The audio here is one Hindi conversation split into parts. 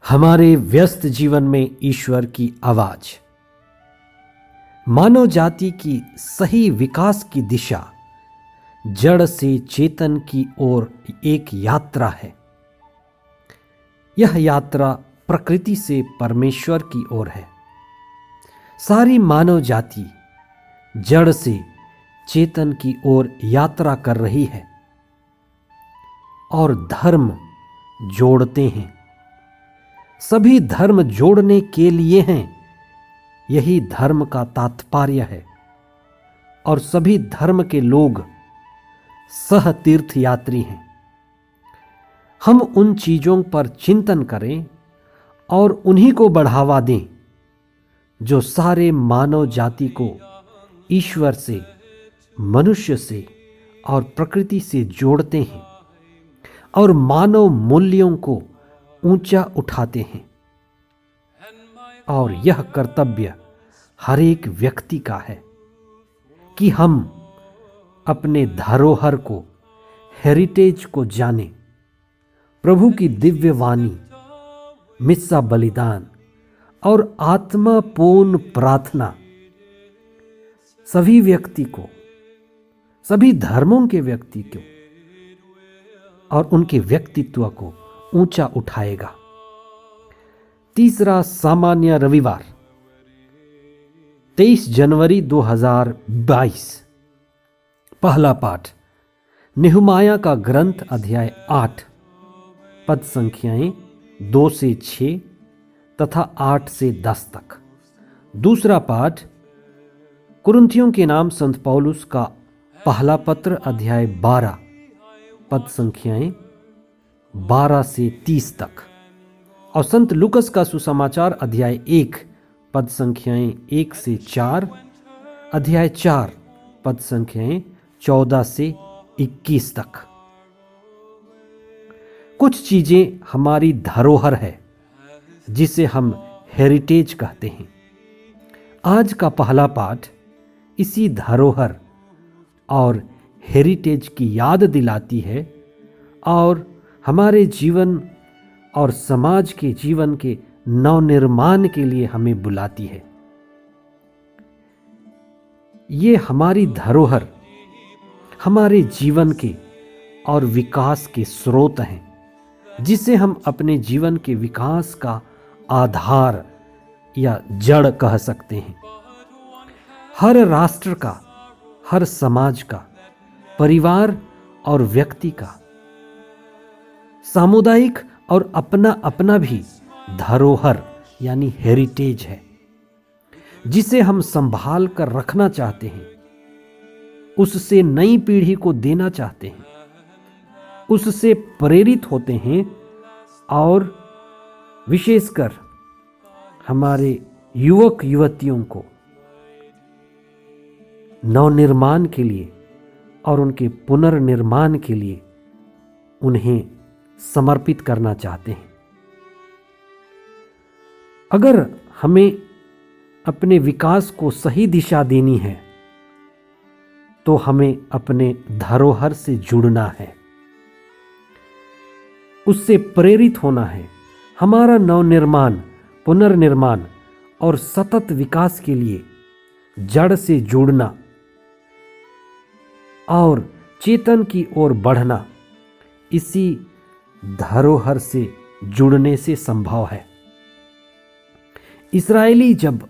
हमारे व्यस्त जीवन में ईश्वर की आवाज, मानव जाति की सही विकास की दिशा, जड़ से चेतन की ओर एक यात्रा है। यह यात्रा प्रकृति से परमेश्वर की ओर है। सारी मानव जाति जड़ से चेतन की ओर यात्रा कर रही है और धर्म जोड़ते हैं। सभी धर्म जोड़ने के लिए हैं, यही धर्म का तात्पर्य है। और सभी धर्म के लोग सह तीर्थ यात्री हैं। हम उन चीजों पर चिंतन करें और उन्हीं को बढ़ावा दें जो सारे मानव जाति को ईश्वर से, मनुष्य से और प्रकृति से जोड़ते हैं और मानव मूल्यों को ऊंचा उठाते हैं। और यह कर्तव्य हर एक व्यक्ति का है कि हम अपने धरोहर को, हेरिटेज को जानें। प्रभु की दिव्य वाणी, मिस्सा बलिदान और आत्मापूर्ण प्रार्थना सभी व्यक्ति को, सभी धर्मों के व्यक्ति को और उनके व्यक्तित्व को ऊंचा उठाएगा। तीसरा सामान्य रविवार 23 जनवरी 2022। पहला पाठ नेहमाया का ग्रंथ अध्याय 8 पद संख्याएं 2 से 6 तथा 8 से 10 तक। दूसरा पाठ कुरिन्थियों के नाम संत पौलुस का पहला पत्र अध्याय 12 पद संख्याएं 12 से 30 तक। और संत लूकस का सुसमाचार अध्याय 1 पद संख्याएं 1 से 4, अध्याय 4 पद संख्याएं 14 से 21 तक। कुछ चीजें हमारी धरोहर है जिसे हम हेरिटेज कहते हैं। आज का पहला पाठ इसी धरोहर और हेरिटेज की याद दिलाती है और हमारे जीवन और समाज के जीवन के नवनिर्माण के लिए हमें बुलाती है। ये हमारी धरोहर हमारे जीवन के और विकास के स्रोत हैं, जिसे हम अपने जीवन के विकास का आधार या जड़ कह सकते हैं। हर राष्ट्र का, हर समाज का, परिवार और व्यक्ति का, सामुदायिक और अपना अपना भी धरोहर यानी हेरिटेज है, जिसे हम संभाल कर रखना चाहते हैं, उससे नई पीढ़ी को देना चाहते हैं, उससे प्रेरित होते हैं और विशेषकर हमारे युवक युवतियों को नवनिर्माण के लिए और उनके पुनर्निर्माण के लिए उन्हें समर्पित करना चाहते हैं। अगर हमें अपने विकास को सही दिशा देनी है तो हमें अपने धरोहर से जुड़ना है, उससे प्रेरित होना है। हमारा नवनिर्माण, पुनर्निर्माण और सतत विकास के लिए जड़ से जुड़ना और चेतन की ओर बढ़ना इसी धरोहर से जुड़ने से संभव है। इस्राएली जब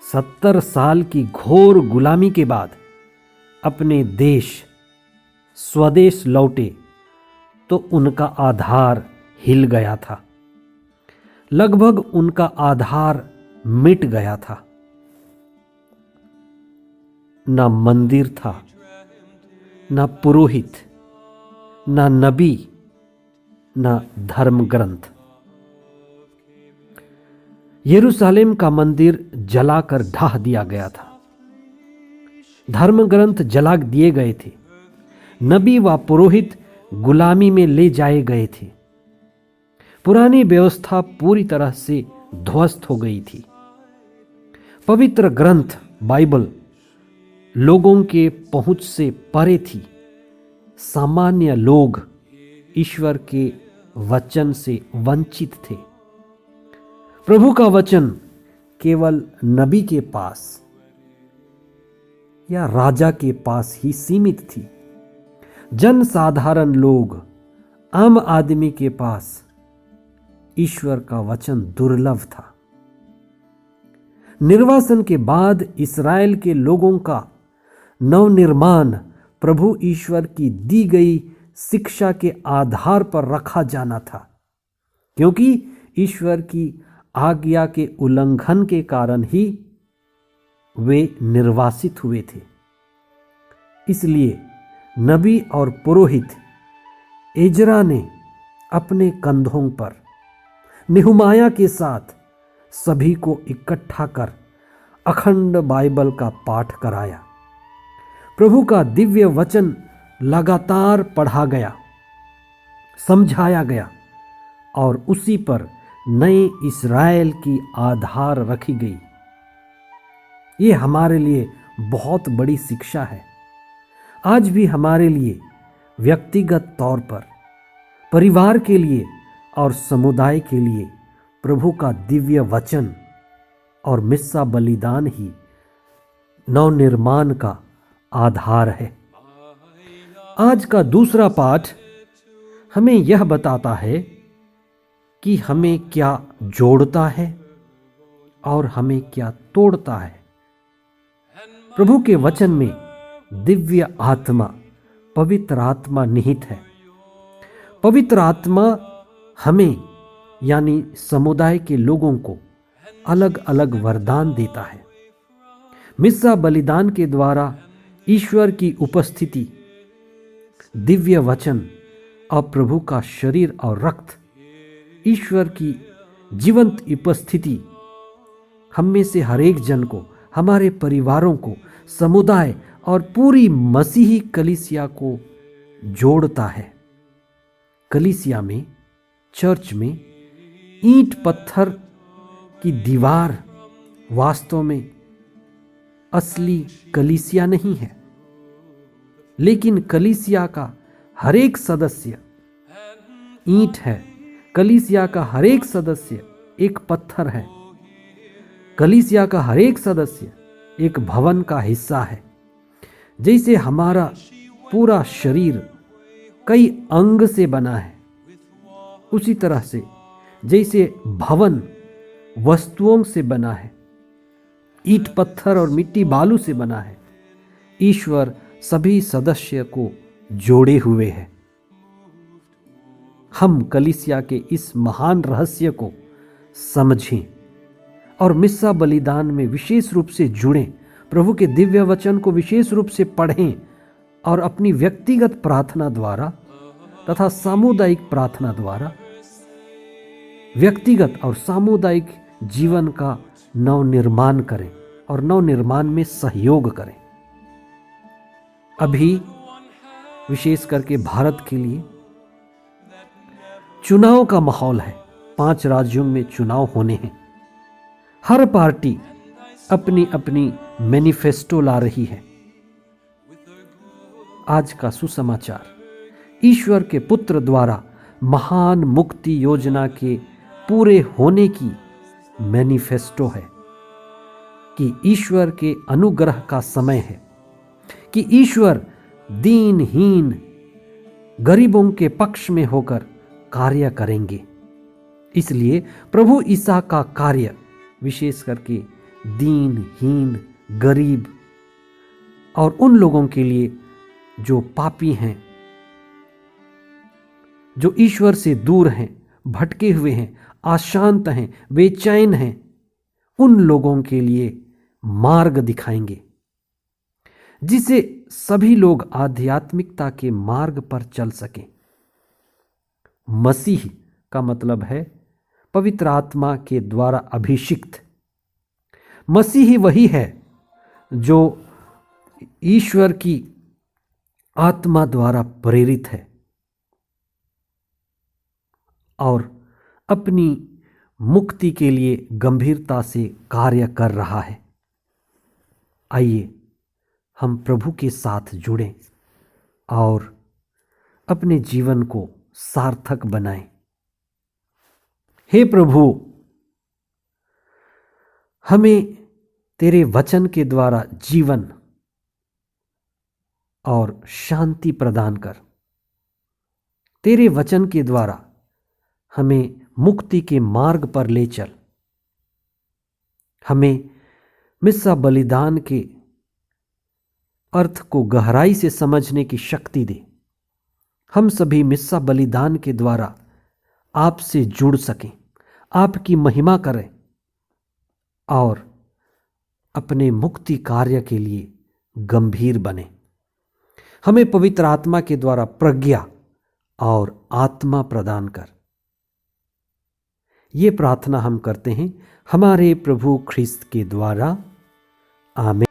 70 साल की घोर गुलामी के बाद अपने देश, स्वदेश लौटे तो उनका आधार हिल गया था। लगभग उनका आधार मिट गया था। ना मंदिर था, ना पुरोहित, ना नबी, ना धर्म ग्रंथ। यरूशलेम का मंदिर जलाकर ढाह दिया गया था। धर्म ग्रंथ जला दिए गए थे। नबी व पुरोहित गुलामी में ले जाए गए थे। पुरानी व्यवस्था पूरी तरह से ध्वस्त हो गई थी। पवित्र ग्रंथ बाइबल लोगों के पहुंच से परे थी। सामान्य लोग ईश्वर के वचन से वंचित थे। प्रभु का वचन केवल नबी के पास या राजा के पास ही सीमित थी। जन साधारण लोग, आम आदमी के पास ईश्वर का वचन दुर्लभ था। निर्वासन के बाद इस्राएल के लोगों का नवनिर्माण प्रभु ईश्वर की दी गई शिक्षा के आधार पर रखा जाना था, क्योंकि ईश्वर की आज्ञा के उल्लंघन के कारण ही वे निर्वासित हुए थे। इसलिए नबी और पुरोहित एजरा ने अपने कंधों पर नेहुमाया के साथ सभी को इकट्ठा कर अखंड बाइबल का पाठ कराया। प्रभु का दिव्य वचन लगातार पढ़ा गया, समझाया गया और उसी पर नए इस्राएल की आधार रखी गई। ये हमारे लिए बहुत बड़ी शिक्षा है। आज भी हमारे लिए व्यक्तिगत तौर पर, परिवार के लिए और समुदाय के लिए प्रभु का दिव्य वचन और मिस्सा बलिदान ही नवनिर्माण का आधार है। आज का दूसरा पाठ हमें यह बताता है कि हमें क्या जोड़ता है और हमें क्या तोड़ता है। प्रभु के वचन में दिव्य आत्मा, पवित्र आत्मा निहित है। पवित्र आत्मा हमें यानी समुदाय के लोगों को अलग अलग वरदान देता है। मिस्सा बलिदान के द्वारा ईश्वर की उपस्थिति, दिव्य वचन और प्रभु का शरीर और रक्त, ईश्वर की जीवंत उपस्थिति हम में से हर एक जन को, हमारे परिवारों को, समुदाय और पूरी मसीही कलीसिया को जोड़ता है। कलीसिया में, चर्च में ईंट पत्थर की दीवार वास्तव में असली कलीसिया नहीं है, लेकिन कलीसिया का हर एक सदस्य ईंट है। कलीसिया का हर एक सदस्य एक पत्थर है। कलीसिया का हर एक सदस्य एक भवन का हिस्सा है। जैसे हमारा पूरा शरीर कई अंग से बना है, उसी तरह से जैसे भवन वस्तुओं से बना है, ईंट पत्थर और मिट्टी बालू से बना है, ईश्वर सभी सदस्य को जोड़े हुए है। हम कलीसिया के इस महान रहस्य को समझें और मिस्सा बलिदान में विशेष रूप से जुड़ें। प्रभु के दिव्य वचन को विशेष रूप से पढ़ें और अपनी व्यक्तिगत प्रार्थना द्वारा तथा सामुदायिक प्रार्थना द्वारा व्यक्तिगत और सामुदायिक जीवन का नवनिर्माण करें और नवनिर्माण में सहयोग करें। अभी विशेष करके भारत के लिए चुनाव का माहौल है। 5 राज्यों में चुनाव होने हैं। हर पार्टी अपनी अपनी मैनिफेस्टो ला रही है। आज का सुसमाचार ईश्वर के पुत्र द्वारा महान मुक्ति योजना के पूरे होने की मैनिफेस्टो है कि ईश्वर के अनुग्रह का समय है, कि ईश्वर दीनहीन गरीबों के पक्ष में होकर कार्य करेंगे। इसलिए प्रभु ईसा का कार्य विशेष करके दीनहीन, गरीब और उन लोगों के लिए जो पापी हैं, जो ईश्वर से दूर हैं, भटके हुए हैं, अशांत हैं, बेचैन हैं, उन लोगों के लिए मार्ग दिखाएंगे, जिसे सभी लोग आध्यात्मिकता के मार्ग पर चल सकें। मसीह का मतलब है पवित्र आत्मा के द्वारा अभिषिक्त। मसीह वही है जो ईश्वर की आत्मा द्वारा प्रेरित है और अपनी मुक्ति के लिए गंभीरता से कार्य कर रहा है। आइए हम प्रभु के साथ जुड़ें और अपने जीवन को सार्थक बनाएं। हे प्रभु, हमें तेरे वचन के द्वारा जीवन और शांति प्रदान कर। तेरे वचन के द्वारा हमें मुक्ति के मार्ग पर ले चल। हमें मिस्सा बलिदान के अर्थ को गहराई से समझने की शक्ति दे। हम सभी मिस्सा बलिदान के द्वारा आपसे जुड़ सकें, आपकी महिमा करें और अपने मुक्ति कार्य के लिए गंभीर बने। हमें पवित्र आत्मा के द्वारा प्रज्ञा और आत्मा प्रदान कर। ये प्रार्थना हम करते हैं हमारे प्रभु ख्रिस्त के द्वारा। आमीन।